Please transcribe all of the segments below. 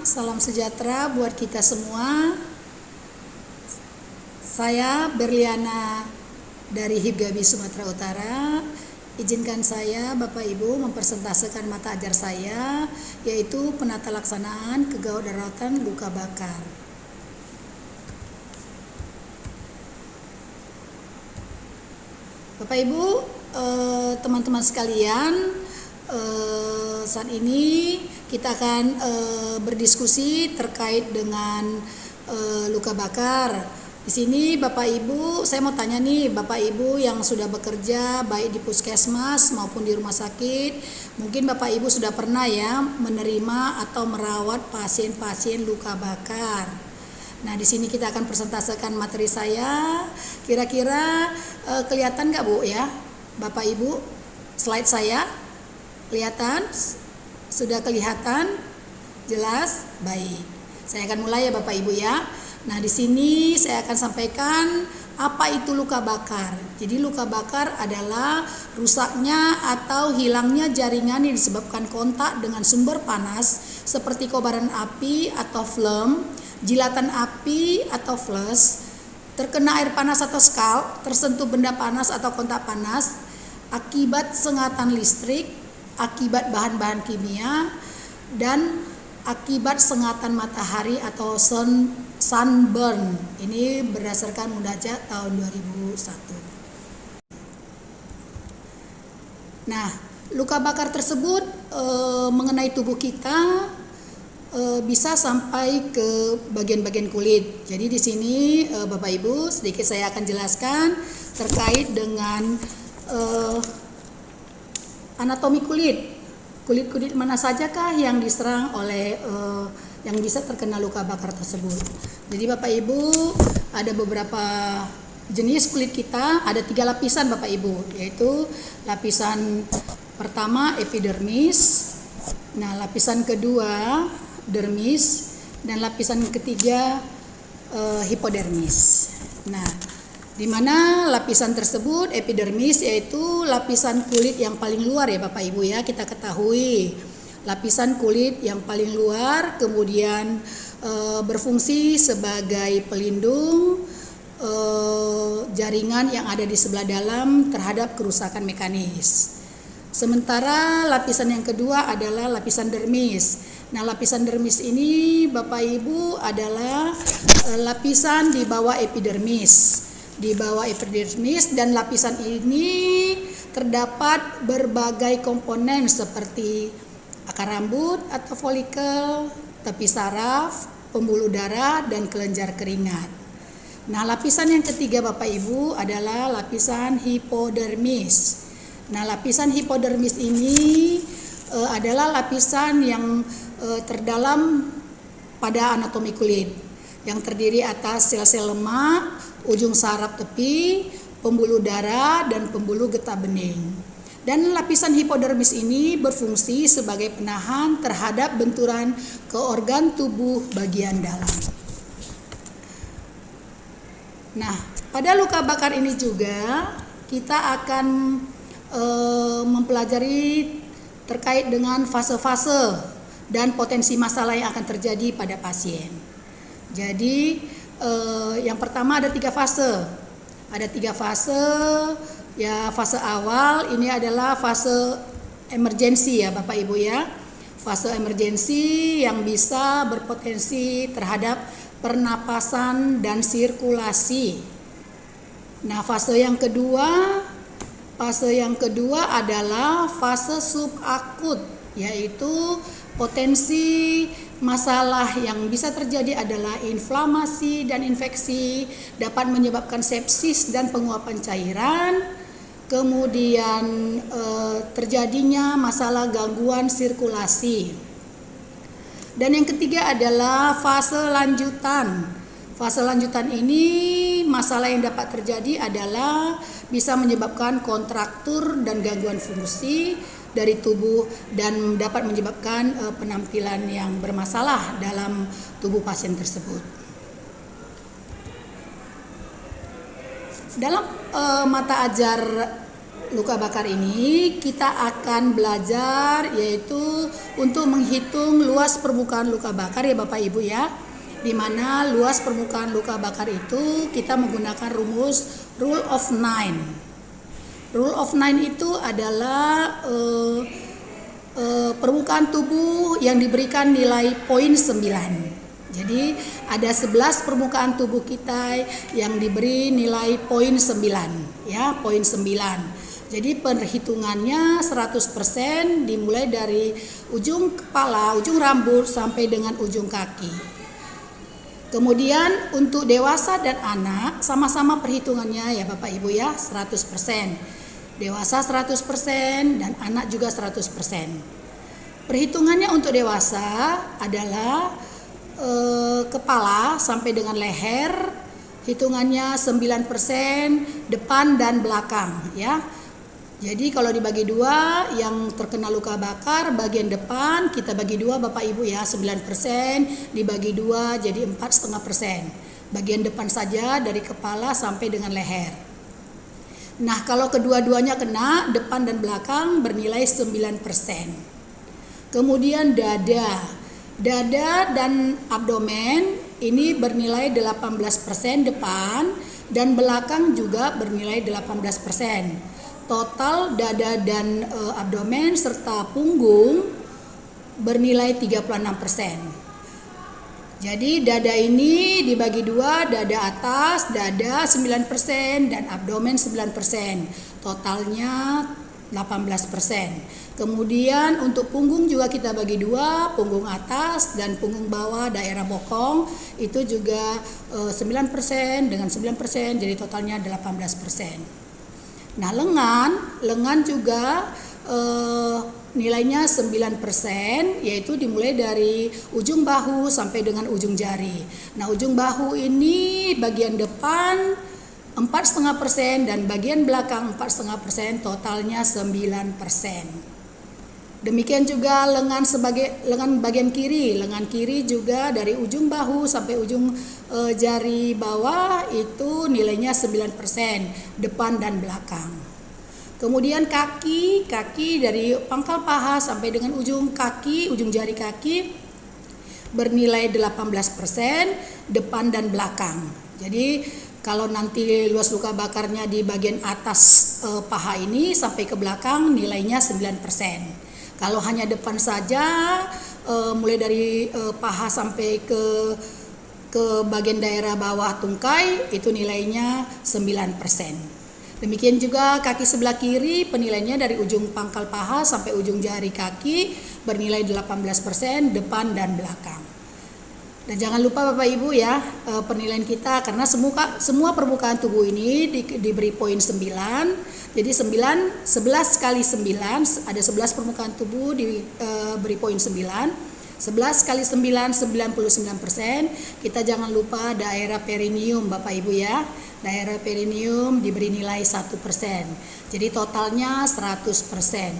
Salam sejahtera buat kita semua. Saya Berliana dari HIPGABI Sumatera Utara. Izinkan saya Bapak Ibu mempresentasikan mata ajar saya, yaitu penata laksanaan kegawat daruratan luka bakar. Bapak Ibu, teman-teman sekalian, saat ini kita akan berdiskusi terkait dengan luka bakar. Di sini Bapak Ibu, saya mau tanya nih, Bapak Ibu yang sudah bekerja baik di puskesmas maupun di rumah sakit, mungkin Bapak Ibu sudah pernah ya menerima atau merawat pasien-pasien luka bakar. Nah, di sini kita akan presentasikan materi saya. Kira-kira kelihatan nggak Bu ya, Bapak Ibu? Slide saya kelihatan? Sudah kelihatan? Jelas? Baik. Saya akan mulai ya Bapak Ibu ya. Nah, di sini saya akan sampaikan apa itu luka bakar. Jadi luka bakar adalah rusaknya atau hilangnya jaringan yang disebabkan kontak dengan sumber panas seperti kobaran api atau flame, jilatan api atau flash, terkena air panas atau scald, tersentuh benda panas atau kontak panas, akibat sengatan listrik, akibat bahan-bahan kimia, dan akibat sengatan matahari atau sunburn. Ini berdasarkan Munajat tahun 2001. Nah, luka bakar tersebut mengenai tubuh kita bisa sampai ke bagian-bagian kulit. Jadi di sini Bapak Ibu, sedikit saya akan jelaskan terkait dengan anatomi kulit. Kulit-kulit mana sajakah yang diserang oleh yang bisa terkena luka bakar tersebut. Jadi Bapak Ibu, ada beberapa jenis kulit kita, ada 3 lapisan Bapak Ibu, yaitu lapisan pertama epidermis, nah lapisan kedua dermis, dan lapisan ketiga hipodermis. Nah, di mana lapisan tersebut epidermis yaitu lapisan kulit yang paling luar ya Bapak Ibu ya, kita ketahui lapisan kulit yang paling luar, kemudian berfungsi sebagai pelindung jaringan yang ada di sebelah dalam terhadap kerusakan mekanis. Sementara lapisan yang kedua adalah lapisan dermis. Nah, lapisan dermis ini Bapak Ibu adalah lapisan di bawah epidermis. Di bawah epidermis, dan lapisan ini terdapat berbagai komponen seperti akar rambut atau folikel, tepi saraf, pembuluh darah, dan kelenjar keringat. Nah, lapisan yang ketiga Bapak Ibu adalah lapisan hipodermis. Nah, lapisan hipodermis ini adalah lapisan yang terdalam pada anatomi kulit, yang terdiri atas sel-sel lemak, ujung saraf tepi, pembuluh darah, dan pembuluh getah bening. Dan lapisan hipodermis ini berfungsi sebagai penahan terhadap benturan ke organ tubuh bagian dalam. Nah, pada luka bakar ini juga kita akan mempelajari terkait dengan fase-fase dan potensi masalah yang akan terjadi pada pasien. Jadi yang pertama ada 3 fase. Ada 3 fase. Ya, fase awal ini adalah fase emergensi ya Bapak Ibu ya. Fase emergensi yang bisa berpotensi terhadap pernapasan dan sirkulasi. Nah, fase yang kedua adalah fase subakut, yaitu potensi masalah yang bisa terjadi adalah inflamasi dan infeksi, dapat menyebabkan sepsis dan penguapan cairan, kemudian terjadinya masalah gangguan sirkulasi. Dan yang ketiga adalah fase lanjutan. Fase lanjutan ini masalah yang dapat terjadi adalah bisa menyebabkan kontraktur dan gangguan fungsi dari tubuh dan dapat menyebabkan penampilan yang bermasalah dalam tubuh pasien tersebut. Dalam mata ajar luka bakar ini kita akan belajar yaitu untuk menghitung luas permukaan luka bakar ya Bapak Ibu ya. Di mana luas permukaan luka bakar itu kita menggunakan rumus rule of 9. Rule of 9 itu adalah permukaan tubuh yang diberikan nilai 0,9. Jadi ada 11 permukaan tubuh kita yang diberi nilai 0,9 ya, 0,9. Jadi perhitungannya 100% dimulai dari ujung kepala, ujung rambut sampai dengan ujung kaki. Kemudian untuk dewasa dan anak sama-sama perhitungannya ya Bapak Ibu ya, 100%. Dewasa 100% dan anak juga 100%. Perhitungannya untuk dewasa adalah kepala sampai dengan leher, hitungannya 9% depan dan belakang ya. Jadi kalau dibagi dua, yang terkena luka bakar bagian depan kita bagi dua Bapak Ibu ya, 9% dibagi dua jadi 4,5%. Bagian depan saja dari kepala sampai dengan leher. Nah kalau kedua-duanya kena, depan dan belakang bernilai 9%. Kemudian dada dan abdomen ini bernilai 18% depan dan belakang juga bernilai 18%. Total dada dan abdomen serta punggung bernilai 36%. Jadi dada ini dibagi dua, dada atas, dada 9% dan abdomen 9%. Totalnya 18%. Kemudian untuk punggung juga kita bagi dua, punggung atas dan punggung bawah daerah bokong itu juga 9% dengan 9%, jadi totalnya 18%. Nah lengan juga nilainya 9%, yaitu dimulai dari ujung bahu sampai dengan ujung jari. Nah ujung bahu ini bagian depan 4,5% dan bagian belakang 4,5%, totalnya 9%. Demikian juga lengan bagian kiri. Lengan kiri juga dari ujung bahu sampai ujung jari bawah itu nilainya 9%, depan dan belakang. Kemudian kaki dari pangkal paha sampai dengan ujung kaki, ujung jari kaki bernilai 18%, depan dan belakang. Jadi kalau nanti luas luka bakarnya di bagian atas paha ini sampai ke belakang nilainya 9%. Kalau hanya depan saja mulai dari paha sampai ke bagian daerah bawah tungkai itu nilainya 9%. Demikian juga kaki sebelah kiri penilaiannya dari ujung pangkal paha sampai ujung jari kaki bernilai 18%, depan dan belakang. Dan jangan lupa Bapak Ibu ya, penilaian kita karena semua permukaan tubuh ini diberi poin 9. Jadi 11 kali 9 ada 11 permukaan tubuh diberi poin 9. 11 kali 9 99%. Kita jangan lupa daerah perineum Bapak Ibu ya. Daerah perineum diberi nilai 1%. Jadi totalnya 100%.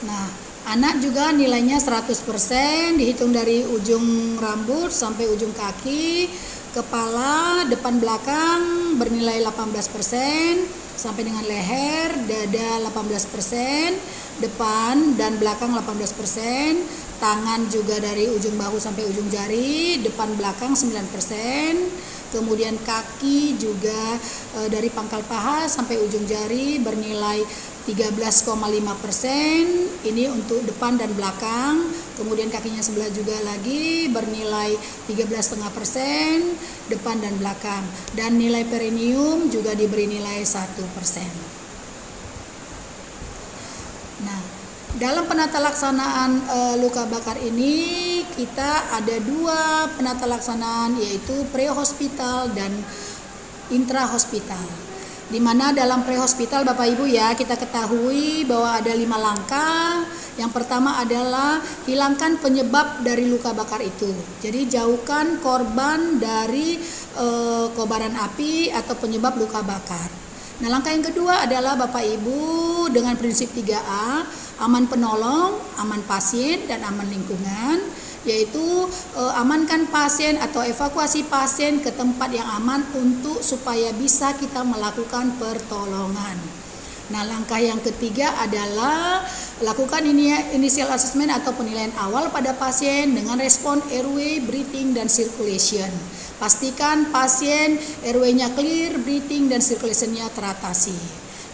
Nah, anak juga nilainya 100%, dihitung dari ujung rambut sampai ujung kaki. Kepala, depan belakang bernilai 18%, sampai dengan leher, dada 18%, depan dan belakang 18%, tangan juga dari ujung bahu sampai ujung jari, depan belakang 9%, kemudian kaki juga dari pangkal paha sampai ujung jari bernilai 13,5%, ini untuk depan dan belakang. Kemudian kakinya sebelah juga lagi bernilai 13,5%, depan dan belakang. Dan nilai perineum juga diberi nilai 1%. Nah, dalam penata laksanaan luka bakar ini kita ada dua penata laksanaan, yaitu pre-hospital dan intra-hospital. Di mana dalam pre-hospital Bapak Ibu ya, kita ketahui bahwa ada 5 langkah. Yang pertama adalah hilangkan penyebab dari luka bakar itu. Jadi jauhkan korban dari kobaran api atau penyebab luka bakar. Nah langkah yang kedua adalah Bapak Ibu dengan prinsip 3A, aman penolong, aman pasien, dan aman lingkungan, yaitu amankan pasien atau evakuasi pasien ke tempat yang aman untuk supaya bisa kita melakukan pertolongan. Nah, langkah yang ketiga adalah lakukan initial assessment atau penilaian awal pada pasien dengan respon airway, breathing, dan circulation. Pastikan pasien airway-nya clear, breathing, dan circulation-nya teratasi.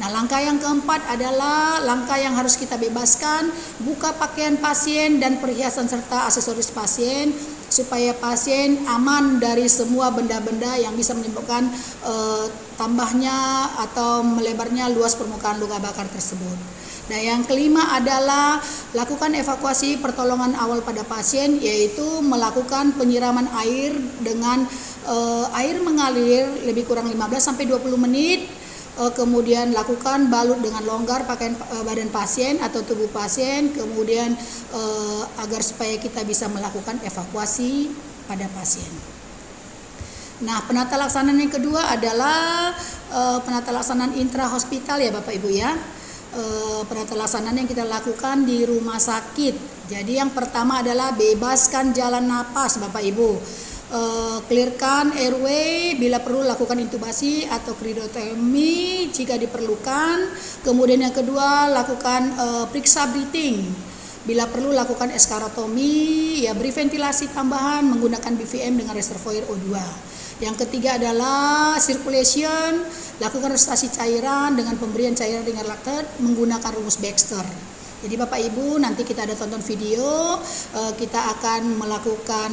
Nah, langkah yang keempat adalah langkah yang harus kita bebaskan, buka pakaian pasien dan perhiasan serta aksesoris pasien supaya pasien aman dari semua benda-benda yang bisa menyebabkan tambahnya atau melebarnya luas permukaan luka bakar tersebut. Nah, yang kelima adalah lakukan evakuasi pertolongan awal pada pasien, yaitu melakukan penyiraman air dengan air mengalir lebih kurang 15-20 menit. Kemudian lakukan balut dengan longgar pakaian badan pasien atau tubuh pasien, kemudian agar supaya kita bisa melakukan evakuasi pada pasien. Nah, penata laksanaan yang kedua adalah penata laksanaan intrahospital ya Bapak Ibu ya. Penata laksanaan yang kita lakukan di rumah sakit. Jadi yang pertama adalah bebaskan jalan napas Bapak Ibu. Clearkan airway, bila perlu lakukan intubasi atau criotomy jika diperlukan. Kemudian yang kedua lakukan periksa breathing, bila perlu lakukan eskarotomi, ya beri ventilasi tambahan menggunakan BVM dengan reservoir O2. Yang ketiga adalah circulation, lakukan resusitasi cairan dengan pemberian cairan ringan laktat menggunakan rumus Baxter. Jadi Bapak Ibu, nanti kita ada tonton video, kita akan melakukan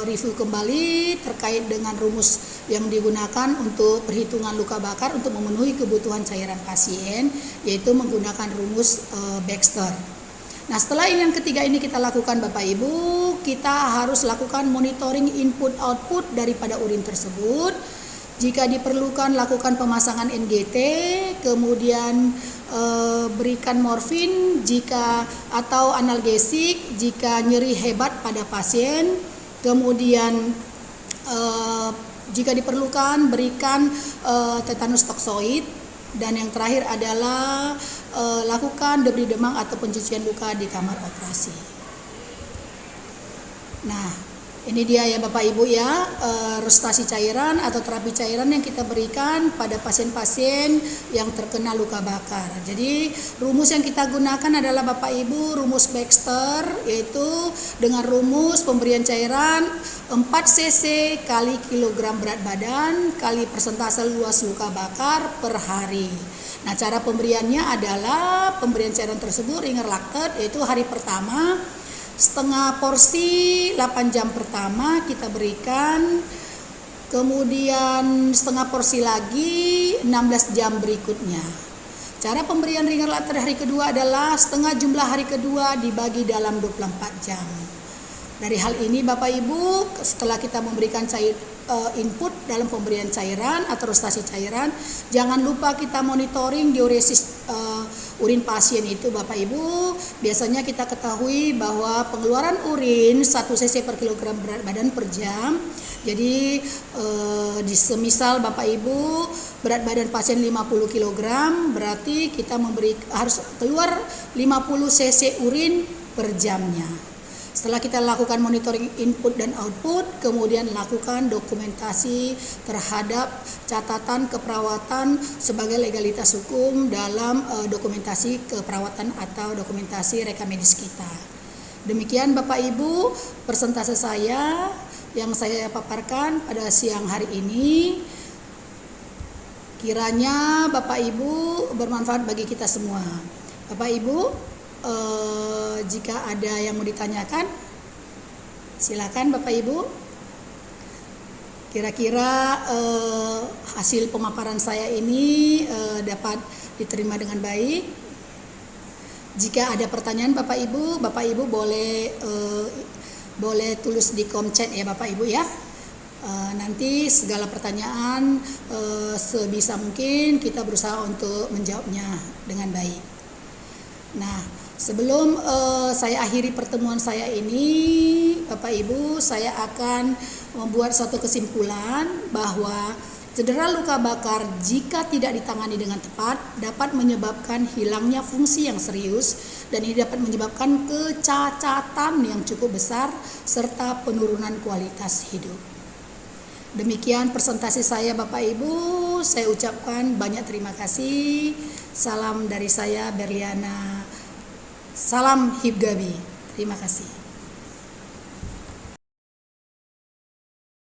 review kembali terkait dengan rumus yang digunakan untuk perhitungan luka bakar untuk memenuhi kebutuhan cairan pasien, yaitu menggunakan rumus Baxter. Nah, setelah yang ketiga ini kita lakukan Bapak Ibu, kita harus lakukan monitoring input output daripada urin tersebut. Jika diperlukan lakukan pemasangan NGT, kemudian berikan morfin atau analgesik jika nyeri hebat pada pasien. Kemudian jika diperlukan berikan tetanus toksoid. Dan yang terakhir adalah lakukan debri demam atau pencucian luka di kamar operasi. Nah, ini dia ya Bapak Ibu ya, resusitasi cairan atau terapi cairan yang kita berikan pada pasien-pasien yang terkena luka bakar. Jadi rumus yang kita gunakan adalah Bapak Ibu rumus Baxter, yaitu dengan rumus pemberian cairan 4 cc kali kilogram berat badan kali persentase luas luka bakar per hari. Nah, cara pemberiannya adalah pemberian cairan tersebut ringan laktat, yaitu hari pertama setengah porsi 8 jam pertama kita berikan, kemudian setengah porsi lagi 16 jam berikutnya. Cara pemberian ringan laktat hari kedua adalah setengah jumlah hari kedua dibagi dalam 24 jam. Dari hal ini Bapak Ibu, setelah kita memberikan input dalam pemberian cairan atau resusitasi cairan, jangan lupa kita monitoring diuresis urin pasien itu Bapak Ibu. Biasanya kita ketahui bahwa pengeluaran urin 1 cc per kilogram berat badan per jam. Jadi semisal Bapak Ibu berat badan pasien 50 kg, berarti kita harus keluar 50 cc urin per jamnya. Setelah kita lakukan monitoring input dan output, kemudian lakukan dokumentasi terhadap catatan keperawatan sebagai legalitas hukum dalam dokumentasi keperawatan atau dokumentasi rekam medis kita. Demikian Bapak Ibu persentase saya yang saya paparkan pada siang hari ini. Kiranya Bapak Ibu bermanfaat bagi kita semua. Bapak Ibu, jika ada yang mau ditanyakan, silakan Bapak Ibu. Kira-kira hasil pemaparan saya ini dapat diterima dengan baik. Jika ada pertanyaan Bapak Ibu boleh tulis di kolom chat ya Bapak Ibu ya. Nanti segala pertanyaan sebisa mungkin kita berusaha untuk menjawabnya dengan baik. Nah, sebelum saya akhiri pertemuan saya ini, Bapak Ibu, saya akan membuat suatu kesimpulan bahwa Cedera luka bakar jika tidak ditangani dengan tepat dapat menyebabkan hilangnya fungsi yang serius dan ini dapat menyebabkan kecacatan yang cukup besar serta penurunan kualitas hidup. Demikian presentasi saya Bapak Ibu, saya ucapkan banyak terima kasih. Salam dari saya Berliana. Salam Hibgabi. Terima kasih.